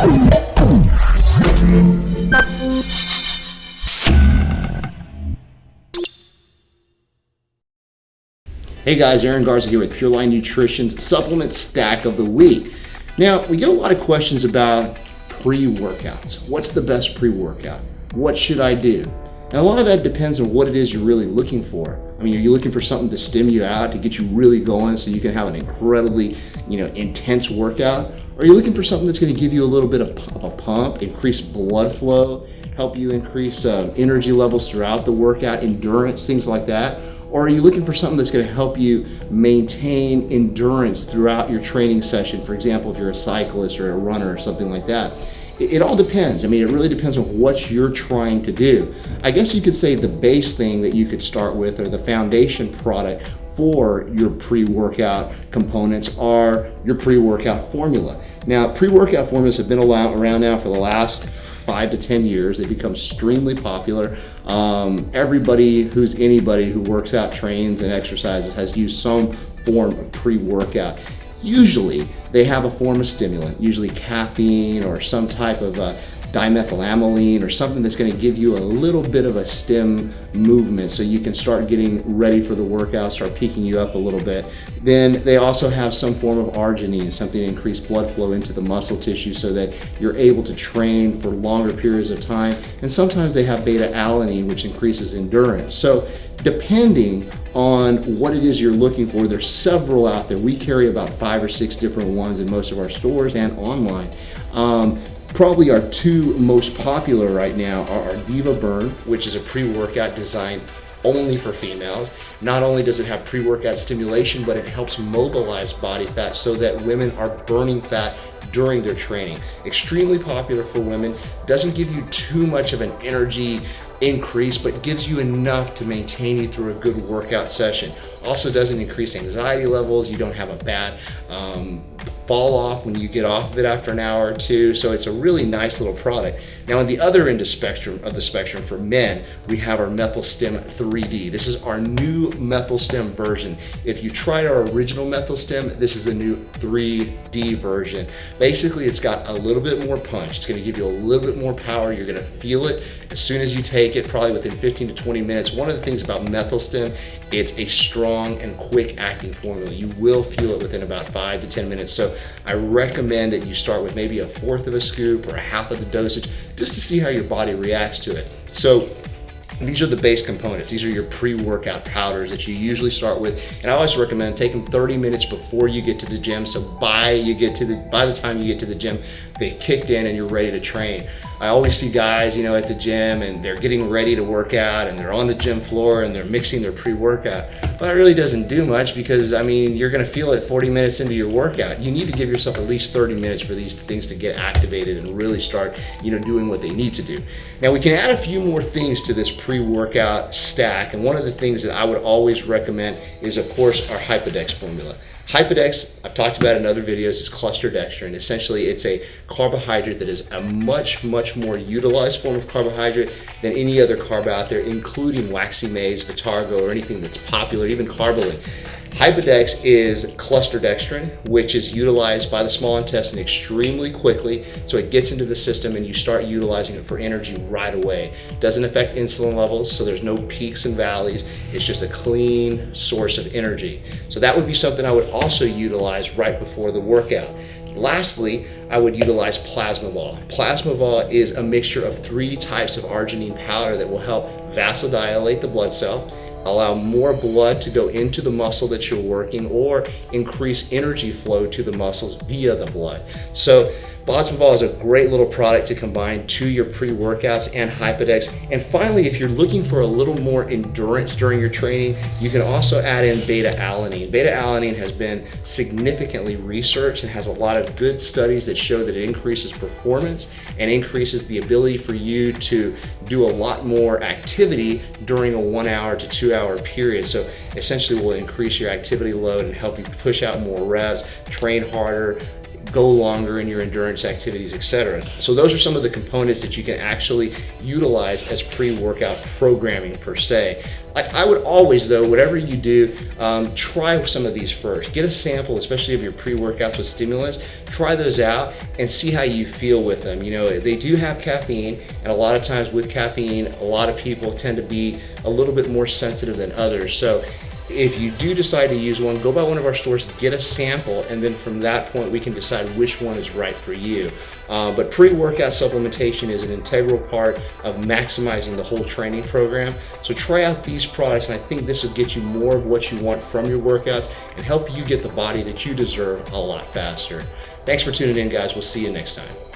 Hey guys, Aaron Garza here with Pure Line Nutrition's supplement stack of the week. Now, we get a lot of questions about pre-workouts. What's the best pre-workout? What should I do? And a lot of that depends on what it is you're really looking for. I mean, are you looking for something to stim you out, to get you really going so you can have an incredibly, intense workout? Or are you looking for something that's going to give you a little bit of a pump, increase blood flow, help you increase energy levels throughout the workout, endurance, things like that? Or are you looking for something that's going to help you maintain endurance throughout your training session? For example, if you're a cyclist or a runner or something like that. It all depends. I mean, it really depends on what you're trying to do. I guess you could say the base thing that you could start with, or the foundation product for your pre-workout components, are your pre-workout formula. Now, pre-workout formulas have been around now for the last 5 to 10 years. They've become extremely popular. Everybody who's anybody who works out, trains, and exercises has used some form of pre-workout. Usually they have a form of stimulant, usually caffeine or some type of dimethylamine or something that's going to give you a little bit of a stim movement so you can start getting ready for the workout, start peaking you up a little bit. Then they also have some form of arginine, something to increase blood flow into the muscle tissue so that you're able to train for longer periods of time. And sometimes they have beta-alanine, which increases endurance. So depending on what it is you're looking for, there's several out there. We carry about 5 or 6 different ones in most of our stores and online. Probably our two most popular right now are our IVA Burn, which is a pre-workout designed only for females. Not only does it have pre-workout stimulation, but it helps mobilize body fat so that women are burning fat during their training. Extremely popular for women, doesn't give you too much of an energy increase, but gives you enough to maintain you through a good workout session. Also doesn't increase anxiety levels. You don't have a bad fall off when you get off of it after an hour or two. So it's a really nice little product. Now on the other end of the spectrum for men, we have our Methyl Stem 3D. This is our new Methyl Stem version. If you tried our original Methyl Stem, this is the new 3D version. Basically, it's got a little bit more punch. It's going to give you a little bit more power. You're going to feel it as soon as you take it, probably within 15 to 20 minutes. One of the things about Methyl Stem, it's a strong and quick acting formula. You will feel it within about 5 to 10 minutes. So I recommend that you start with maybe 1/4 of a scoop or 1/2 of the dosage just to see how your body reacts to it. So these are the base components. These are your pre-workout powders that you usually start with. And I always recommend take them 30 minutes before you get to the gym. So by the time you get to the gym, they kicked in and you're ready to train. I always see guys, at the gym and they're getting ready to work out and they're on the gym floor and they're mixing their pre-workout. But it really doesn't do much because, you're gonna feel it 40 minutes into your workout. You need to give yourself at least 30 minutes for these things to get activated and really start, doing what they need to do. Now we can add a few more things to this pre-workout stack. And one of the things that I would always recommend is, of course, our Hypodex formula. Hypodex, I've talked about in other videos, is cluster dextran. Essentially, it's a carbohydrate that is a much, much more utilized form of carbohydrate than any other carb out there, including waxy maize, Vitargo, or anything that's popular, even Carbolene. Hypodex is cluster dextran, which is utilized by the small intestine extremely quickly, so it gets into the system and you start utilizing it for energy right away. Doesn't affect insulin levels, so there's no peaks and valleys. It's just a clean source of energy. So that would be something I would also utilize right before the workout. Lastly, I would utilize Plasma-Vol. Plasma-Vol is a mixture of 3 types of arginine powder that will help vasodilate the blood cell, allow more blood to go into the muscle that you're working, or increase energy flow to the muscles via the blood. So Plasma-Vol is a great little product to combine to your pre-workouts and Hypodex. And finally, if you're looking for a little more endurance during your training, you can also add in beta-alanine. Beta-alanine has been significantly researched and has a lot of good studies that show that it increases performance and increases the ability for you to do a lot more activity during a 1 hour to 2 hour period. So essentially will increase your activity load and help you push out more reps, train harder, go longer in your endurance activities, etc. So those are some of the components that you can actually utilize as pre-workout programming per se. I would always, though, whatever you do, try some of these first. Get a sample, especially of your pre-workouts with stimulants. Try those out and see how you feel with them. You know, they do have caffeine, and a lot of times with caffeine, a lot of people tend to be a little bit more sensitive than others. So if you do decide to use one, go by one of our stores, get a sample, and then from that point we can decide which one is right for you. But pre-workout supplementation is an integral part of maximizing the whole training program. So try out these products, and I think this will get you more of what you want from your workouts and help you get the body that you deserve a lot faster. Thanks for tuning in, guys. We'll see you next time.